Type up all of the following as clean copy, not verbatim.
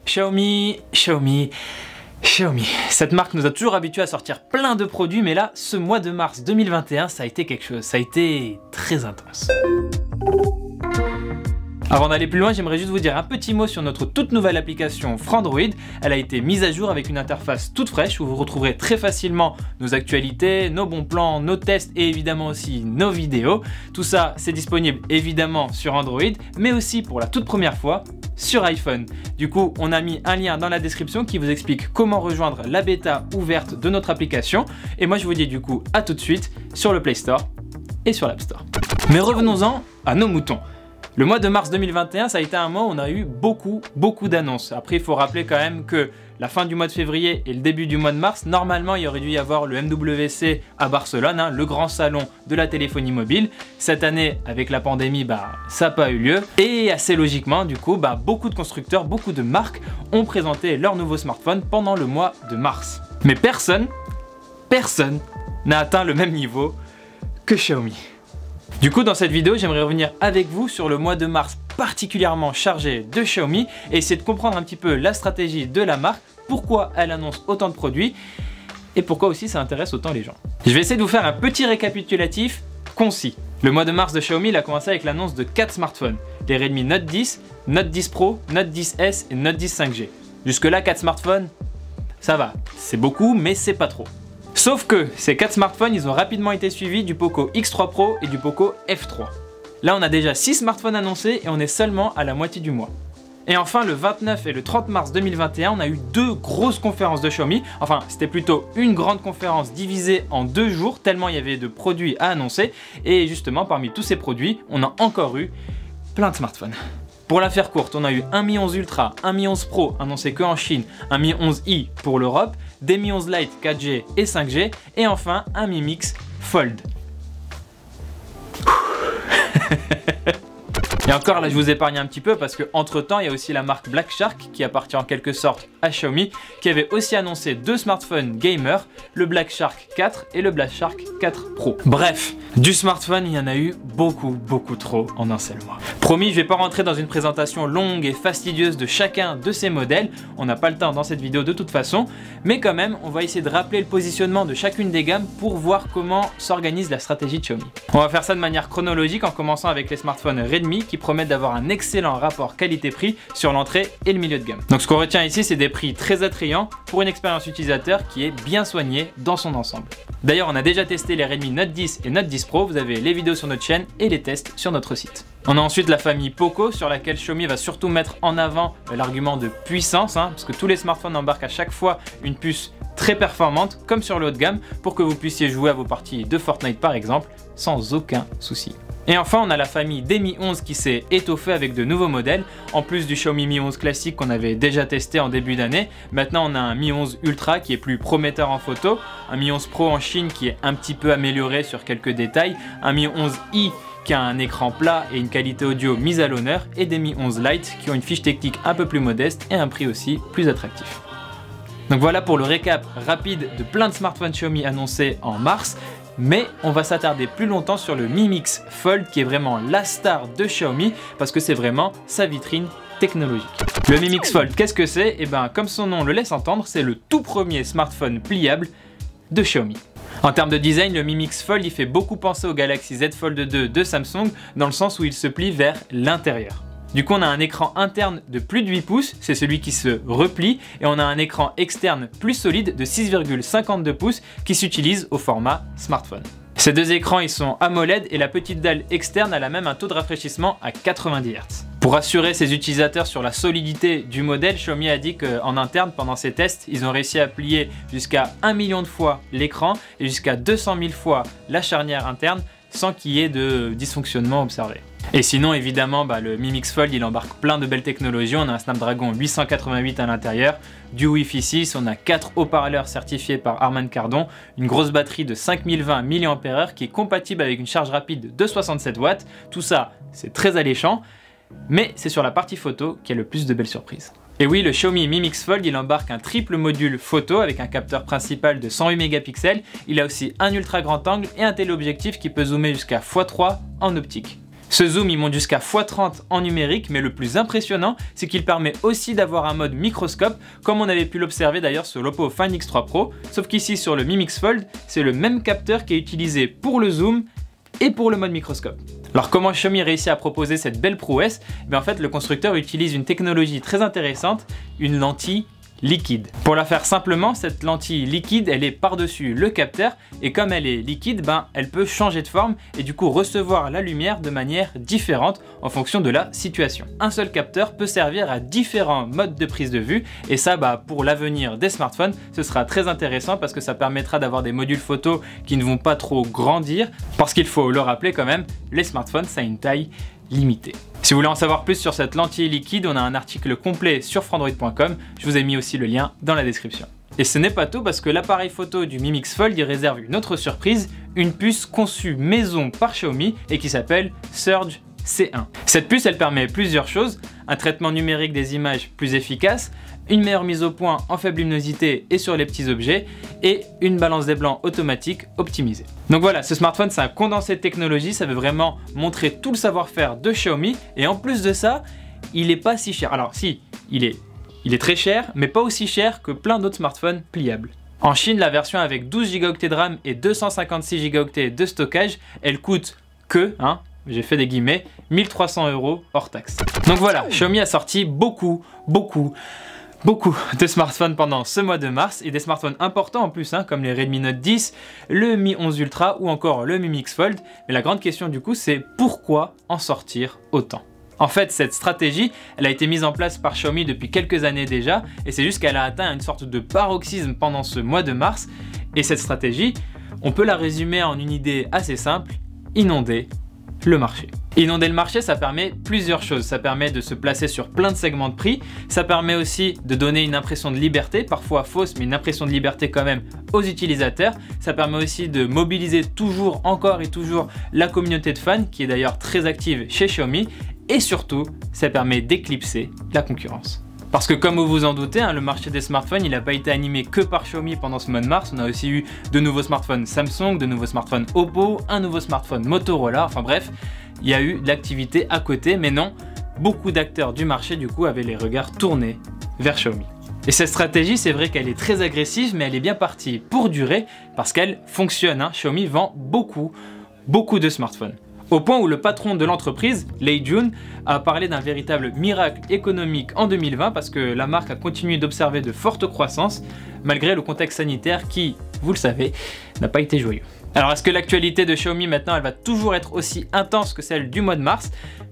Xiaomi. Cette marque nous a toujours habitués à sortir plein de produits, mais là, ce mois de mars 2021, ça a été quelque chose. Ça a été très intense. Avant d'aller plus loin, j'aimerais juste vous dire un petit mot sur notre toute nouvelle application Frandroid. Elle a été mise à jour avec une interface toute fraîche où vous retrouverez très facilement nos actualités, nos bons plans, nos tests et évidemment aussi nos vidéos. Tout ça, c'est disponible évidemment sur Android, mais aussi pour la toute première fois sur iPhone. Du coup, on a mis un lien dans la description qui vous explique comment rejoindre la bêta ouverte de notre application. Et moi, je vous dis du coup à tout de suite sur le Play Store et sur l'App Store. Mais revenons-en à nos moutons. Le mois de mars 2021, ça a été un mois où on a eu beaucoup d'annonces. Après, il faut rappeler quand même que la fin du mois de février et le début du mois de mars, normalement, il aurait dû y avoir le MWC à Barcelone, le grand salon de la téléphonie mobile. Cette année, avec la pandémie, ça n'a pas eu lieu. Et assez logiquement, du coup, beaucoup de constructeurs, beaucoup de marques ont présenté leurs nouveaux smartphones pendant le mois de mars. Mais personne n'a atteint le même niveau que Xiaomi. Du coup, dans cette vidéo, j'aimerais revenir avec vous sur le mois de mars particulièrement chargé de Xiaomi et essayer de comprendre un petit peu la stratégie de la marque, pourquoi elle annonce autant de produits et pourquoi aussi ça intéresse autant les gens. Je vais essayer de vous faire un petit récapitulatif concis. Le mois de mars de Xiaomi, il a commencé avec l'annonce de 4 smartphones, les Redmi Note 10, Note 10 Pro, Note 10S et Note 10 5G. Jusque là, 4 smartphones, ça va, c'est beaucoup mais c'est pas trop. Sauf que ces 4 smartphones, ils ont rapidement été suivis du Poco X3 Pro et du Poco F3. Là, on a déjà 6 smartphones annoncés et on est seulement à la moitié du mois. Et enfin, le 29 et le 30 mars 2021, on a eu 2 grosses conférences de Xiaomi. Enfin, c'était plutôt une grande conférence divisée en 2 jours, tellement il y avait de produits à annoncer. Et justement, parmi tous ces produits, on a encore eu plein de smartphones. Pour la faire courte, on a eu un Mi 11 Ultra, un Mi 11 Pro annoncé que en Chine, un Mi 11i pour l'Europe, des Mi 11 Lite 4G et 5G, et enfin un Mi Mix Fold. Et encore là, je vous épargne un petit peu parce que entre temps, il y a aussi la marque Black Shark qui appartient en quelque sorte à Xiaomi, qui avait aussi annoncé 2 smartphones gamer, le Black Shark 4 et le Black Shark 4 Pro. Bref, du smartphone, il y en a eu beaucoup trop en un seul mois. Promis, je vais pas rentrer dans une présentation longue et fastidieuse de chacun de ces modèles, on n'a pas le temps dans cette vidéo de toute façon, mais quand même, on va essayer de rappeler le positionnement de chacune des gammes pour voir comment s'organise la stratégie de Xiaomi. On va faire ça de manière chronologique en commençant avec les smartphones Redmi qui promettent d'avoir un excellent rapport qualité-prix sur l'entrée et le milieu de gamme. Donc ce qu'on retient ici, c'est des prix très attrayants pour une expérience utilisateur qui est bien soignée dans son ensemble. D'ailleurs, on a déjà testé les Redmi Note 10 et Note 10 Pro, vous avez les vidéos sur notre chaîne et les tests sur notre site. On a ensuite la famille Poco sur laquelle Xiaomi va surtout mettre en avant l'argument de puissance, parce que tous les smartphones embarquent à chaque fois une puce très performante comme sur le haut de gamme pour que vous puissiez jouer à vos parties de Fortnite par exemple sans aucun souci. Et enfin, on a la famille des Mi 11 qui s'est étoffée avec de nouveaux modèles. En plus du Xiaomi Mi 11 classique qu'on avait déjà testé en début d'année, maintenant on a un Mi 11 Ultra qui est plus prometteur en photo, un Mi 11 Pro en Chine qui est un petit peu amélioré sur quelques détails, un Mi 11i qui a un écran plat et une qualité audio mise à l'honneur, et des Mi 11 Lite qui ont une fiche technique un peu plus modeste et un prix aussi plus attractif. Donc voilà pour le récap rapide de plein de smartphones Xiaomi annoncés en mars. Mais on va s'attarder plus longtemps sur le Mi Mix Fold qui est vraiment la star de Xiaomi parce que c'est vraiment sa vitrine technologique. Le Mi Mix Fold, qu'est-ce que c'est? Et bien comme son nom le laisse entendre, c'est le tout premier smartphone pliable de Xiaomi. En termes de design, le Mi Mix Fold il fait beaucoup penser au Galaxy Z Fold 2 de Samsung dans le sens où il se plie vers l'intérieur. Du coup, on a un écran interne de plus de 8 pouces, c'est celui qui se replie, et on a un écran externe plus solide de 6,52 pouces qui s'utilise au format smartphone. Ces deux écrans ils sont AMOLED et la petite dalle externe elle a même un taux de rafraîchissement à 90 Hz. Pour rassurer ses utilisateurs sur la solidité du modèle, Xiaomi a dit qu'en interne pendant ces tests, ils ont réussi à plier jusqu'à 1 million de fois l'écran et jusqu'à 200 000 fois la charnière interne sans qu'il y ait de dysfonctionnement observé. Et sinon évidemment le Mi Mix Fold il embarque plein de belles technologies, on a un Snapdragon 888 à l'intérieur, du Wi-Fi 6, on a 4 haut-parleurs certifiés par Harman Kardon, une grosse batterie de 5020 mAh qui est compatible avec une charge rapide de 67 watts, tout ça c'est très alléchant, mais c'est sur la partie photo qu'il y a le plus de belles surprises. Et oui, le Xiaomi Mi Mix Fold il embarque un triple module photo avec un capteur principal de 108 mégapixels, il a aussi un ultra grand angle et un téléobjectif qui peut zoomer jusqu'à x3 en optique. Ce zoom il monte jusqu'à x30 en numérique, mais le plus impressionnant c'est qu'il permet aussi d'avoir un mode microscope comme on avait pu l'observer d'ailleurs sur l'Oppo Find X3 Pro, sauf qu'ici sur le Mi Mix Fold c'est le même capteur qui est utilisé pour le zoom et pour le mode microscope. Alors comment Xiaomi réussit à proposer cette belle prouesse? En fait le constructeur utilise une technologie très intéressante, une lentille liquide. Pour la faire simplement, cette lentille liquide elle est par-dessus le capteur et comme elle est liquide, elle peut changer de forme et du coup recevoir la lumière de manière différente en fonction de la situation. Un seul capteur peut servir à différents modes de prise de vue et ça pour l'avenir des smartphones ce sera très intéressant parce que ça permettra d'avoir des modules photo qui ne vont pas trop grandir parce qu'il faut le rappeler quand même, les smartphones ça a une taille limitée. Si vous voulez en savoir plus sur cette lentille liquide, on a un article complet sur frandroid.com, je vous ai mis aussi le lien dans la description. Et ce n'est pas tout parce que l'appareil photo du Mi Mix Fold y réserve une autre surprise, une puce conçue maison par Xiaomi et qui s'appelle Surge C1. Cette puce elle permet plusieurs choses, un traitement numérique des images plus efficace, une meilleure mise au point en faible luminosité et sur les petits objets et une balance des blancs automatique optimisée. Donc voilà, ce smartphone c'est un condensé de technologie, ça veut vraiment montrer tout le savoir-faire de Xiaomi et en plus de ça, il est pas si cher. Alors si, il est très cher, mais pas aussi cher que plein d'autres smartphones pliables. En Chine, la version avec 12 Go de RAM et 256 Go de stockage, elle coûte que, j'ai fait des guillemets, 1 300 € hors taxe. Donc voilà, Xiaomi a sorti beaucoup de smartphones pendant ce mois de mars et des smartphones importants en plus comme les Redmi Note 10, le Mi 11 Ultra ou encore le Mi Mix Fold. Mais la grande question du coup c'est pourquoi en sortir autant? En fait cette stratégie elle a été mise en place par Xiaomi depuis quelques années déjà et c'est juste qu'elle a atteint une sorte de paroxysme pendant ce mois de mars et cette stratégie on peut la résumer en une idée assez simple, inonder le marché. Inonder le marché, ça permet plusieurs choses. Ça permet de se placer sur plein de segments de prix. Ça permet aussi de donner une impression de liberté, parfois fausse, mais une impression de liberté quand même aux utilisateurs. Ça permet aussi de mobiliser toujours, encore et toujours la communauté de fans, qui est d'ailleurs très active chez Xiaomi. Et surtout, ça permet d'éclipser la concurrence. Parce que comme vous vous en doutez, le marché des smartphones, il n'a pas été animé que par Xiaomi pendant ce mois de mars. On a aussi eu de nouveaux smartphones Samsung, de nouveaux smartphones Oppo, un nouveau smartphone Motorola, enfin bref, il y a eu de l'activité à côté, mais non, beaucoup d'acteurs du marché du coup avaient les regards tournés vers Xiaomi. Et cette stratégie, c'est vrai qu'elle est très agressive, mais elle est bien partie pour durer parce qu'elle fonctionne. Xiaomi vend beaucoup de smartphones. Au point où le patron de l'entreprise, Lei Jun, a parlé d'un véritable miracle économique en 2020 parce que la marque a continué d'observer de fortes croissances malgré le contexte sanitaire qui, vous le savez, n'a pas été joyeux. Alors est-ce que l'actualité de Xiaomi maintenant elle va toujours être aussi intense que celle du mois de mars?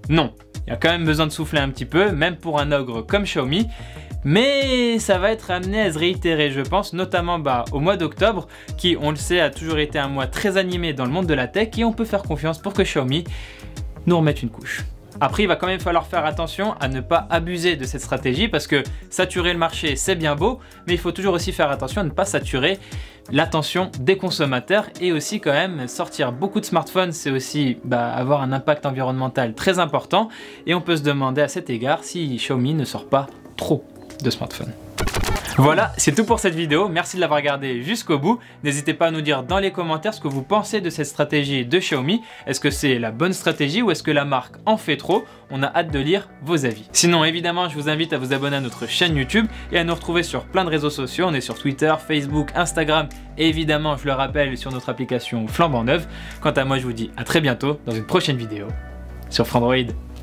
Non, il y a quand même besoin de souffler un petit peu, même pour un ogre comme Xiaomi. Mais ça va être amené à se réitérer, je pense, notamment au mois d'octobre, qui, on le sait, a toujours été un mois très animé dans le monde de la tech et on peut faire confiance pour que Xiaomi nous remette une couche. Après, il va quand même falloir faire attention à ne pas abuser de cette stratégie parce que saturer le marché, c'est bien beau, mais il faut toujours aussi faire attention à ne pas saturer l'attention des consommateurs et aussi quand même sortir beaucoup de smartphones, c'est aussi avoir un impact environnemental très important et on peut se demander à cet égard si Xiaomi ne sort pas trop de smartphones. Voilà, c'est tout pour cette vidéo, merci de l'avoir regardé jusqu'au bout. N'hésitez pas à nous dire dans les commentaires ce que vous pensez de cette stratégie de Xiaomi. Est-ce que c'est la bonne stratégie ou est-ce que la marque en fait trop? On a hâte de lire vos avis. Sinon, évidemment, je vous invite à vous abonner à notre chaîne YouTube et à nous retrouver sur plein de réseaux sociaux. On est sur Twitter, Facebook, Instagram et évidemment, je le rappelle, sur notre application flambant neuve. Quant à moi, je vous dis à très bientôt dans une prochaine vidéo sur Frandroid.